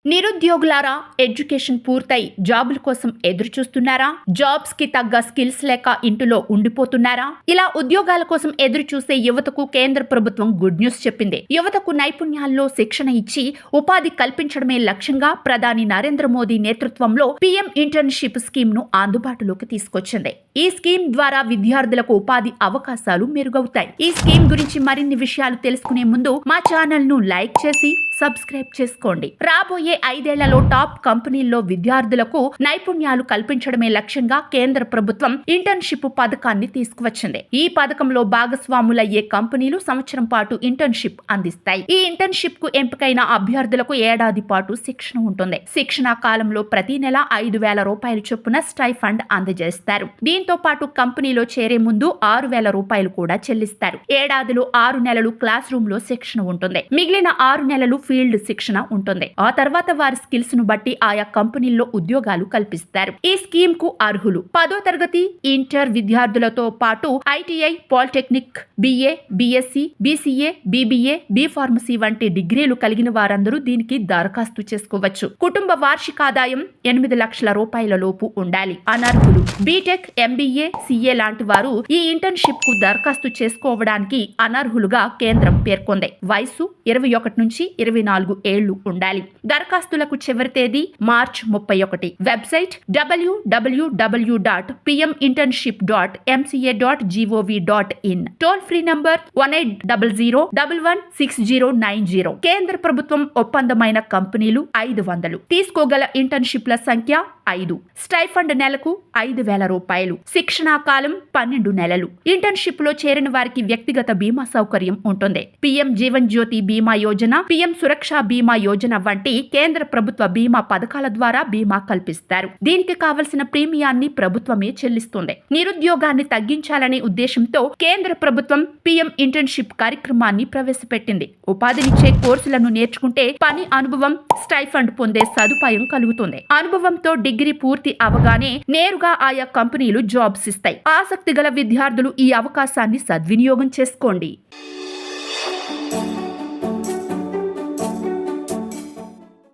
నిరుద్యోగులారా, education పూర్తయి జాబుల కోసం ఎదురు చూస్తున్నారా? జాబ్స్ కి తగ్గ స్కిల్స్ లేక ఇంటిలో ఉండిపోతున్నారా? ఇలా ఉద్యోగాల కోసం ఎదురు చూసే యువతకు కేంద్ర ప్రభుత్వం గుడ్ న్యూస్ చెప్పింది. యువతకు నైపుణ్యాల్లో శిక్షణ ఇచ్చి ఉపాధి కల్పించడమే లక్ష్యంగా ప్రధాని నరేంద్ర మోదీ నేతృత్వంలో పీఎం ఇంటర్న్షిప్ స్కీమ్ ను అందుబాటులోకి తీసుకొచ్చింది. ఈ స్కీమ్ ద్వారా విద్యార్థులకు ఉపాధి అవకాశాలు మెరుగవుతాయి. ఈ స్కీమ్ గురించి మరిన్ని విషయాలు తెలుసుకునే ముందు మా ఛానల్ ను లైక్ చేసి సబ్స్క్రైబ్ చేసుకోండి. రాబోయే 5 ఏళ్లలో టాప్ కంపెనీల్లో విద్యార్థులకు నైపుణ్యాలు కల్పించడమే లక్ష్యంగా కేంద్ర ప్రభుత్వం ఇంటర్న్షిప్ పథకాన్ని తీసుకువచ్చింది. ఈ పథకంలో భాగస్వాములయ్యే కంపెనీలు సంవత్సరం పాటు ఇంటర్న్షిప్ అందిస్తాయి. ఈ ఇంటర్న్షిప్ కు ఎంపికైన అభ్యర్థులకు ఏడాది పాటు శిక్షణ ఉంటుంది. శిక్షణ కాలంలో ప్రతి నెల 5,000 రూపాయల చొప్పున స్టైఫండ్ అందజేస్తారు. దీంతో పాటు కంపెనీలో చేరే ముందు 6,000 రూపాయలు కూడా చెల్లిస్తారు. ఏడాదిలో 6 నెలలు క్లాస్ రూమ్ లో శిక్షణ ఉంటుంది. మిగిలిన 6 నెలలు ఫీల్డ్ శిక్షణ ఉంటుంది. ఆ తర్వాత వారి స్కిల్స్ ను బట్టి ఆయా కంపెనీల్లో ఉద్యోగాలు కల్పిస్తారు. ఈ స్కీమ్ కు అర్హులు 10వ తరగతి ఇంటర్ విద్యార్థులతో పాటు ITI, polytechnic, BA, BSc, BCA, BBA, B pharmacy వంటి డిగ్రీలు కలిగిన వారందరూ దీనికి దరఖాస్తు చేసుకోవచ్చు. కుటుంబ వార్షికాదాయం 8 లక్షల రూపాయల లోపు ఉండాలి. అనర్హులు బీటెక్, ఎంబీఏ, సిఏ లాంటి వారు ఈ ఇంటర్న్షిప్ కు దరఖాస్తు చేసుకోవడానికి అనర్హులుగా కేంద్రం పేర్కొంది. వయసు 21 నుంచి 24 ఏళ్లు ఉండాలి. దరఖాస్తులకు చివరి తేదీ మార్చి 31. Website www.pminternship.mca.gov.in. Toll free number 1800116090. కేంద్ర ప్రభుత్వం ఒప్పందమైన కంపెనీలు 500. తీసుకోగల ఇంటర్న్షిప్ల సంఖ్య 5. స్టైఫండ్ నెలకు 5,000 రూపాయలు. శిక్షణా కాలం 12 నెలలు. ఇంటర్న్షిప్ లో చేరిన వారికి వ్యక్తిగత బీమా సౌకర్యం ఉంటుంది. పీఎం జీవన్ జ్యోతి బీమా యోజన, పీఎం సురక్ష బీమా యోజన వంటి కేంద్ర ప్రభుత్వ బీమా పథకాల ద్వారా బీమా కల్పిస్తారు. దీనికి కావలసిన ప్రీమియాన్ని ప్రభుత్వమే చెల్లిస్తుంది. నిరుద్యోగాన్ని తగ్గించాలనే ఉద్దేశంతో కేంద్ర ప్రభుత్వం పీఎం ఇంటర్న్షిప్ కార్యక్రమాన్ని ప్రవేశపెట్టింది. ఉపాధినిచ్చే కోర్సులను నేర్చుకుంటే పని అనుభవం, స్టైఫండ్ పొందే సదుపాయం కలుగుతుంది. అనుభవంతో డిగ్రీ పూర్తి అవగానే నేరుగా ఆయా కంపెనీలు జాబ్స్ ఇస్తాయి. ఆసక్తి గల విద్యార్థులు ఈ అవకాశాన్ని సద్వినియోగం చేసుకోండి.